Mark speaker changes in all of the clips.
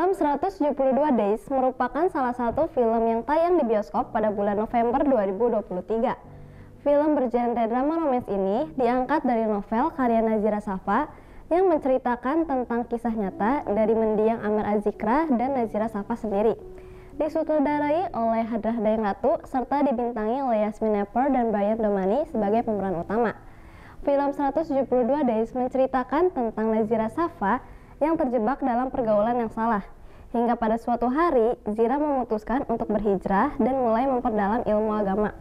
Speaker 1: Film 172 Days merupakan salah satu film yang tayang di bioskop pada bulan November 2023. Film bergenre drama romance ini diangkat dari novel karya Nazira Saffa yang menceritakan tentang kisah nyata dari mendiang Amir Azzikra dan Nazira Saffa sendiri. Disutradarai oleh Hadrah Dayang Ratu serta dibintangi oleh Yasmin Nepper dan Brian Domani sebagai pemeran utama. Film 172 Days menceritakan tentang Nazira Saffa yang terjebak dalam pergaulan yang salah. Hingga pada suatu hari, Zira memutuskan untuk berhijrah dan mulai memperdalam ilmu agama.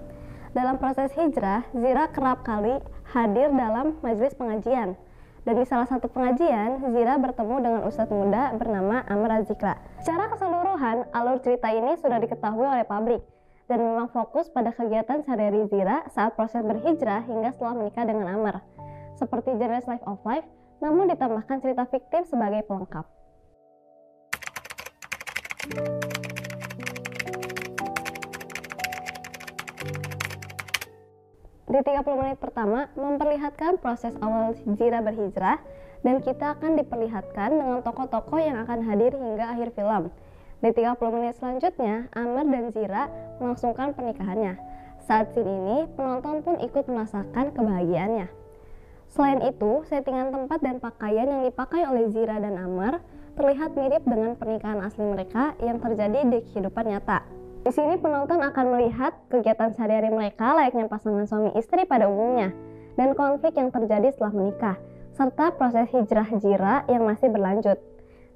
Speaker 1: Dalam proses hijrah, Zira kerap kali hadir dalam majelis pengajian. Dan di salah satu pengajian, Zira bertemu dengan ustadz muda bernama Amir Azzikra. Secara keseluruhan, alur cerita ini sudah diketahui oleh publik dan memang fokus pada kegiatan sehari-hari Zira saat proses berhijrah hingga setelah menikah dengan Amir. Seperti genre slice of life, namun ditambahkan cerita fiktif sebagai pelengkap. Di 30 menit pertama memperlihatkan proses awal Zira berhijrah dan kita akan diperlihatkan dengan tokoh-tokoh yang akan hadir hingga akhir film. Di 30 menit selanjutnya, Amir dan Zira melangsungkan pernikahannya. Saat scene ini, penonton pun ikut merasakan kebahagiaannya. Selain itu, settingan tempat dan pakaian yang dipakai oleh Zira dan Amir terlihat mirip dengan pernikahan asli mereka yang terjadi di kehidupan nyata. Di sini penonton akan melihat kegiatan sehari-hari mereka layaknya pasangan suami istri pada umumnya, dan konflik yang terjadi setelah menikah, serta proses hijrah Zira yang masih berlanjut.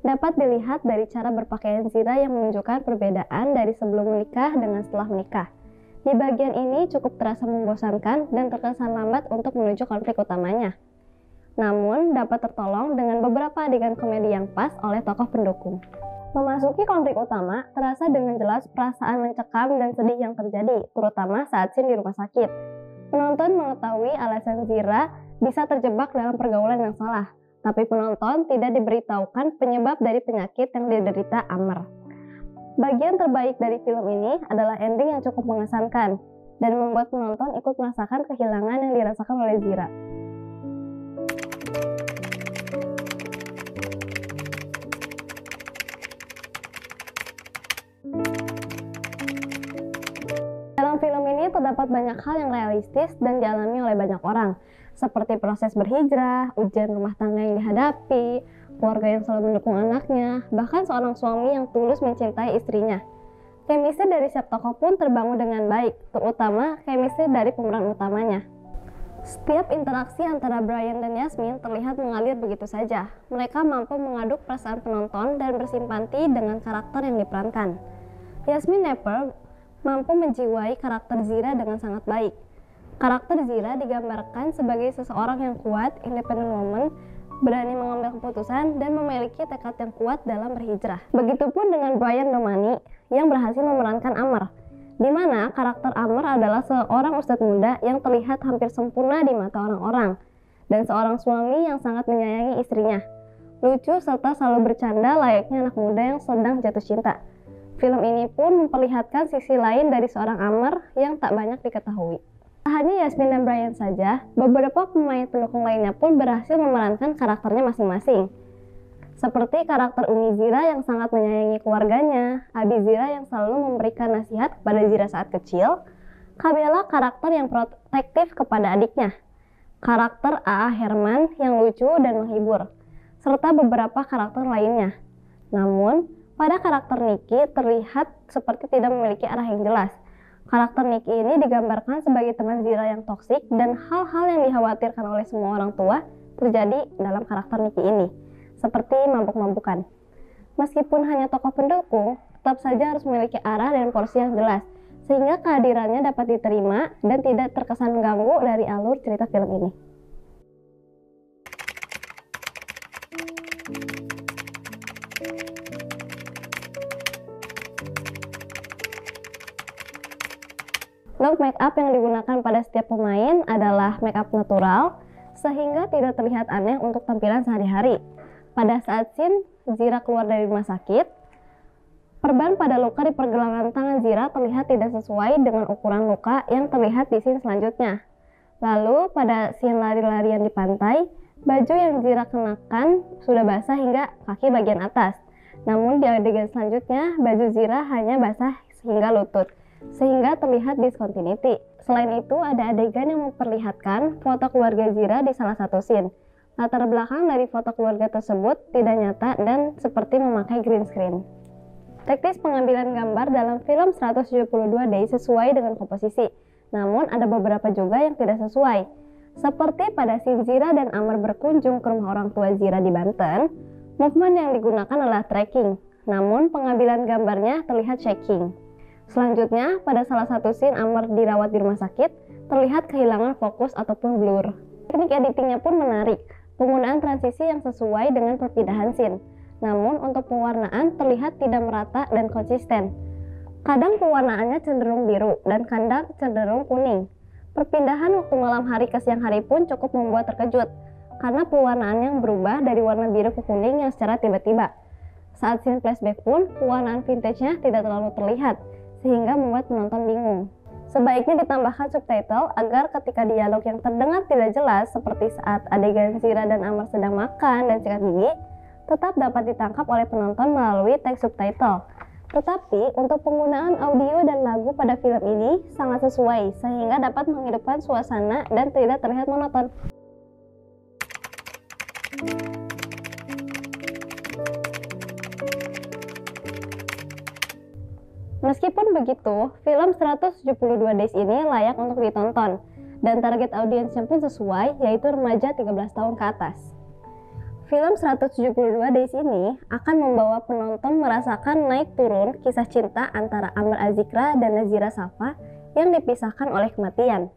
Speaker 1: Dapat dilihat dari cara berpakaian Zira yang menunjukkan perbedaan dari sebelum menikah dengan setelah menikah. Di bagian ini cukup terasa membosankan dan terkesan lambat untuk menuju konflik utamanya. Namun, dapat tertolong dengan beberapa adegan komedi yang pas oleh tokoh pendukung. Memasuki konflik utama, terasa dengan jelas perasaan mencekam dan sedih yang terjadi, terutama saat scene di rumah sakit. Penonton mengetahui alasan Zira bisa terjebak dalam pergaulan yang salah, tapi penonton tidak diberitahukan penyebab dari penyakit yang diderita Amir. Bagian terbaik dari film ini adalah ending yang cukup mengesankan dan membuat penonton ikut merasakan kehilangan yang dirasakan oleh Zira. Dalam film ini terdapat banyak hal yang realistis dan dialami oleh banyak orang, seperti proses berhijrah, ujian rumah tangga yang dihadapi, keluarga yang selalu mendukung anaknya, bahkan seorang suami yang tulus mencintai istrinya. Chemistry dari setiap tokoh pun terbangun dengan baik, terutama chemistry dari pemeran utamanya. Setiap interaksi antara Brian dan Yasmin terlihat mengalir begitu saja. Mereka mampu mengaduk perasaan penonton dan bersimpati dengan karakter yang diperankan. Yasmin Nepper mampu menjiwai karakter Zira dengan sangat baik. Karakter Zira digambarkan sebagai seseorang yang kuat, independent woman, berani mengambil keputusan dan memiliki tekad yang kuat dalam berhijrah. Begitupun dengan Brian Domani yang berhasil memerankan Amir, di mana karakter Amir adalah seorang ustadz muda yang terlihat hampir sempurna di mata orang-orang dan seorang suami yang sangat menyayangi istrinya. Lucu serta selalu bercanda layaknya anak muda yang sedang jatuh cinta. Film ini pun memperlihatkan sisi lain dari seorang Amir yang tak banyak diketahui. Tak hanya Yasmin dan Brian saja, beberapa pemain pendukung lainnya pun berhasil memerankan karakternya masing-masing. Seperti karakter Umi Zira yang sangat menyayangi keluarganya, Abi Zira yang selalu memberikan nasihat kepada Zira saat kecil, Kabela karakter yang protektif kepada adiknya, karakter A.A. Herman yang lucu dan menghibur, serta beberapa karakter lainnya. Namun, pada karakter Niki terlihat seperti tidak memiliki arah yang jelas. Karakter Niki ini digambarkan sebagai teman Zira yang toksik dan hal-hal yang dikhawatirkan oleh semua orang tua terjadi dalam karakter Niki ini, seperti mabuk-mabukan. Meskipun hanya tokoh pendukung, tetap saja harus memiliki arah dan porsi yang jelas, sehingga kehadirannya dapat diterima dan tidak terkesan mengganggu dari alur cerita film ini. Look make up yang digunakan pada setiap pemain adalah make up natural, sehingga tidak terlihat aneh untuk tampilan sehari-hari. Pada saat scene Zira keluar dari rumah sakit, perban pada luka di pergelangan tangan Zira terlihat tidak sesuai dengan ukuran luka yang terlihat di scene selanjutnya. Lalu pada scene lari-larian di pantai, baju yang Zira kenakan sudah basah hingga kaki bagian atas. Namun di adegan selanjutnya, baju Zira hanya basah hingga lutut, sehingga terlihat discontinuity. Selain itu, ada adegan yang memperlihatkan foto keluarga Zira di salah satu scene. Latar belakang dari foto keluarga tersebut tidak nyata dan seperti memakai green screen. Teknis pengambilan gambar dalam film 172 Days sesuai dengan komposisi, namun ada beberapa juga yang tidak sesuai. Seperti pada scene Zira dan Amr berkunjung ke rumah orang tua Zira di Banten, movement yang digunakan adalah tracking, namun pengambilan gambarnya terlihat shaking. Selanjutnya, pada salah satu scene Amr dirawat di rumah sakit, terlihat kehilangan fokus ataupun blur. Teknik editingnya pun menarik, penggunaan transisi yang sesuai dengan perpindahan scene. Namun untuk pewarnaan terlihat tidak merata dan konsisten. Kadang pewarnaannya cenderung biru dan kadang cenderung kuning. Perpindahan waktu malam hari ke siang hari pun cukup membuat terkejut, karena pewarnaannya yang berubah dari warna biru ke kuning yang secara tiba-tiba. Saat scene flashback pun, pewarnaan vintage-nya tidak terlalu terlihat, sehingga membuat penonton bingung. Sebaiknya ditambahkan subtitle agar ketika dialog yang terdengar tidak jelas, seperti saat adegan Zira dan Amr sedang makan dan sikat gigi, tetap dapat ditangkap oleh penonton melalui teks subtitle. Tetapi untuk penggunaan audio dan lagu pada film ini sangat sesuai sehingga dapat menghidupkan suasana dan tidak terlihat monoton. Meskipun begitu, film 172 Days ini layak untuk ditonton dan target audiensnya pun sesuai, yaitu remaja 13 tahun ke atas. Film 172 Days ini akan membawa penonton merasakan naik turun kisah cinta antara Amr Azikra dan Nazira Safa yang dipisahkan oleh kematian.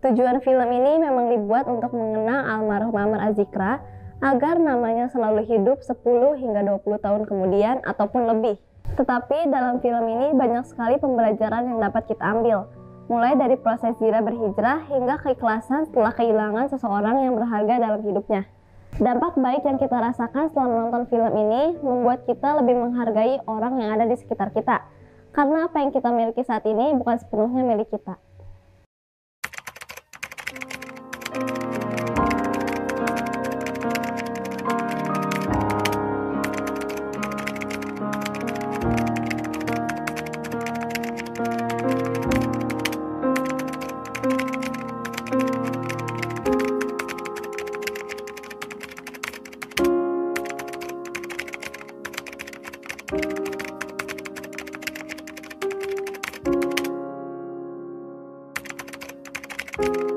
Speaker 1: Tujuan film ini memang dibuat untuk mengenang almarhum Amr Azikra agar namanya selalu hidup 10 hingga 20 tahun kemudian ataupun lebih. Tetapi dalam film ini banyak sekali pembelajaran yang dapat kita ambil, mulai dari proses Zira berhijrah hingga keikhlasan setelah kehilangan seseorang yang berharga dalam hidupnya. Dampak baik yang kita rasakan setelah menonton film ini membuat kita lebih menghargai orang yang ada di sekitar kita. Karena apa yang kita miliki saat ini bukan sepenuhnya milik kita. Thank you.